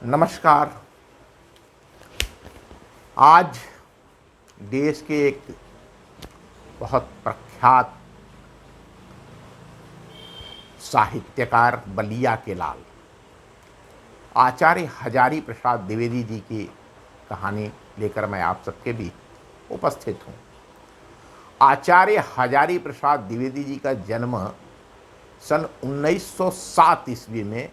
नमस्कार। आज देश के एक बहुत प्रख्यात साहित्यकार बलिया के लाल आचार्य हजारी प्रसाद द्विवेदी जी की कहानी लेकर मैं आप सबके बीच उपस्थित हूँ। आचार्य हजारी प्रसाद द्विवेदी जी का जन्म सन 1907 ईस्वी में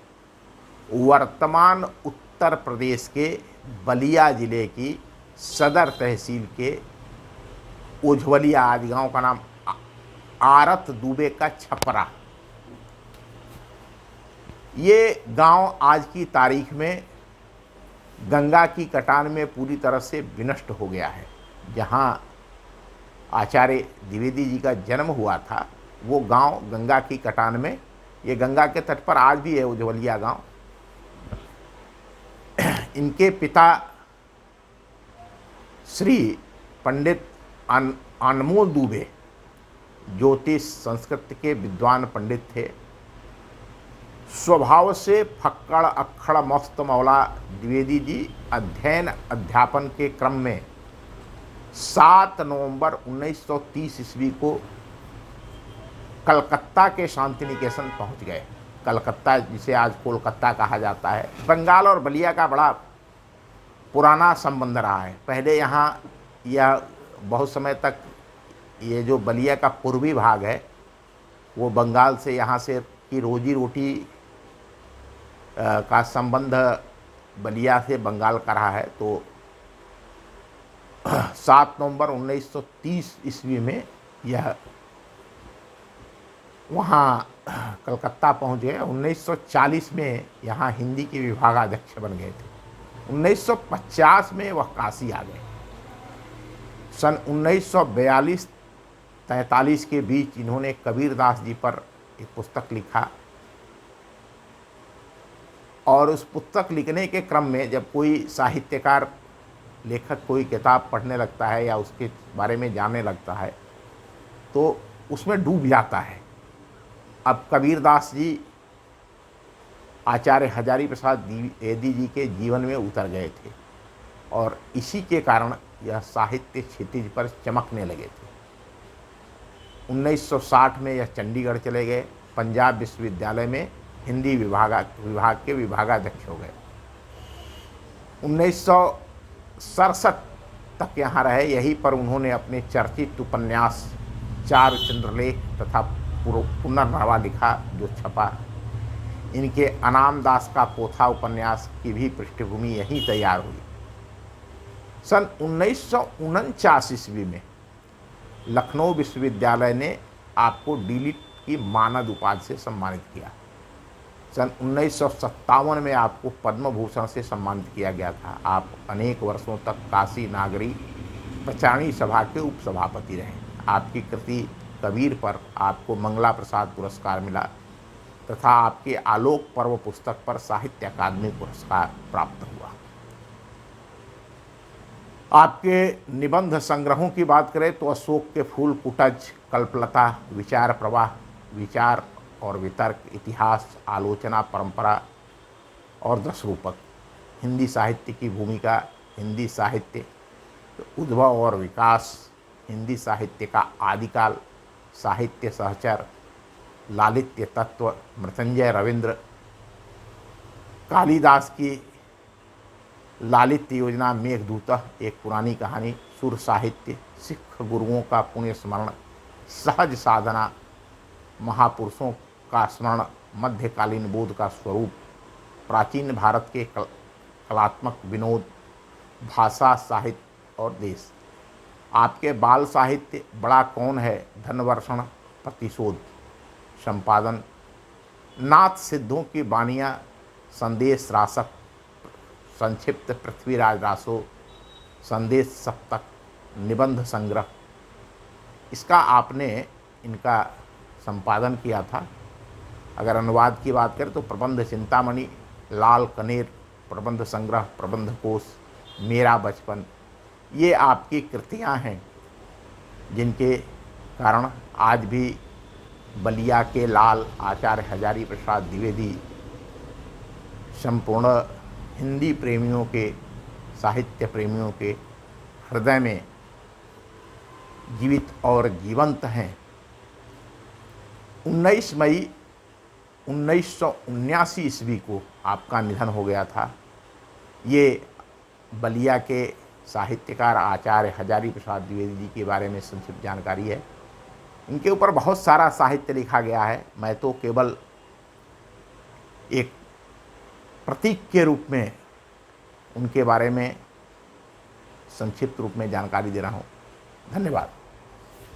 वर्तमान उत्तर प्रदेश के बलिया जिले की सदर तहसील के उज्ज्वलिया आदि गांव का नाम आरत दुबे का छपरा, ये गांव आज की तारीख में गंगा की कटान में पूरी तरह से विनष्ट हो गया है। जहां आचार्य द्विवेदी जी का जन्म हुआ था वो गांव गंगा की कटान में, ये गंगा के तट पर आज भी है उज्ज्वलिया गांव। इनके पिता श्री पंडित अनमोल दुबे ज्योतिष संस्कृत के विद्वान पंडित थे। स्वभाव से फक्कड़ अक्खड़ मस्त मौला द्विवेदी जी अध्ययन अध्यापन के क्रम में 7 नवंबर 1930 ईस्वी को कलकत्ता के शांति निकेतन पहुंच गए। कलकत्ता जिसे आज कोलकाता कहा जाता है। बंगाल और बलिया का बड़ा पुराना संबंध रहा है। पहले यहाँ यह बहुत समय तक ये जो बलिया का पूर्वी भाग है वो बंगाल से, यहाँ से की रोजी रोटी का संबंध बलिया से बंगाल का रहा है। तो 7 नवंबर 1930 ईस्वी में यह वहाँ कलकत्ता पहुँच गए। 1940 में यहाँ हिंदी के विभागाध्यक्ष बन गए थे। 1950 में वह काशी आ गए। सन 1942-43 के बीच इन्होंने कबीरदास जी पर एक पुस्तक लिखा और उस पुस्तक लिखने के क्रम में जब कोई साहित्यकार लेखक कोई किताब पढ़ने लगता है या उसके बारे में जानने लगता है तो उसमें डूब जाता है। अब कबीरदास जी आचार्य हजारी प्रसाद द्विवेदी जी के जीवन में उतर गए थे और इसी के कारण यह साहित्य क्षितिज पर चमकने लगे थे। 1960 में यह चंडीगढ़ चले गए। पंजाब विश्वविद्यालय में हिंदी विभाग के विभागाध्यक्ष हो गए। 1967 तक यहाँ रहे। यहीं पर उन्होंने अपने चर्चित उपन्यास चार चंद्रलेख तथा पुनर्नवा लिखा जो छपा। इनके अनाम दास का पोथा उपन्यास की भी पृष्ठभूमि यहीं तैयार हुई। सन 1949 ईस्वी में लखनऊ विश्वविद्यालय ने आपको डीलिट की मानद उपाधि से सम्मानित किया। सन 1957 में आपको पद्म भूषण से सम्मानित किया गया था। आप अनेक वर्षों तक काशी नागरी प्रचारणी सभा के उपसभापति रहे। आपकी कृति कबीर पर आपको मंगला प्रसाद पुरस्कार मिला तथा आपके आलोक पर्व पुस्तक पर साहित्य अकादमी पुरस्कार प्राप्त हुआ। आपके निबंध संग्रहों की बात करें तो अशोक के फूल, कुटज, कल्पलता, विचार प्रवाह, विचार और वितर्क, इतिहास, आलोचना, परंपरा और 10 रूपक, हिंदी साहित्य की भूमिका, हिंदी साहित्य उद्भव और विकास, हिंदी साहित्य का आदिकाल, साहित्य सहचर, लालित्य तत्व, मृत्युंजय रविंद्र, कालिदास की लालित्य योजना, मेघदूत एक पुरानी कहानी, सुर साहित्य, सिख गुरुओं का पुण्य स्मरण, सहज साधना, महापुरुषों का स्मरण, मध्यकालीन बोध का स्वरूप, प्राचीन भारत के कलात्मक विनोद, भाषा, साहित्य और देश। आपके बाल साहित्य बड़ा कौन है, धनवर्षण, प्रतिशोध, संपादन, नाथ सिद्धों की बानियाँ, संदेश रासक, संक्षिप्त पृथ्वीराज रासो, संदेश सप्तक, निबंध संग्रह, इसका आपने इनका संपादन किया था। अगर अनुवाद की बात करें तो प्रबंध चिंतामणि, लाल कनेर, प्रबंध संग्रह, प्रबंध कोश, मेरा बचपन, ये आपकी कृतियां हैं जिनके कारण आज भी बलिया के लाल आचार्य हजारी प्रसाद द्विवेदी संपूर्ण हिंदी प्रेमियों के, साहित्य प्रेमियों के हृदय में जीवित और जीवंत हैं। 19 मई 1979 ईस्वी को आपका निधन हो गया था। ये बलिया के साहित्यकार आचार्य हजारी प्रसाद द्विवेदी जी के बारे में संक्षिप्त जानकारी है। इनके ऊपर बहुत सारा साहित्य लिखा गया है। मैं तो केवल एक प्रतीक के रूप में उनके बारे में संक्षिप्त रूप में जानकारी दे रहा हूँ। धन्यवाद।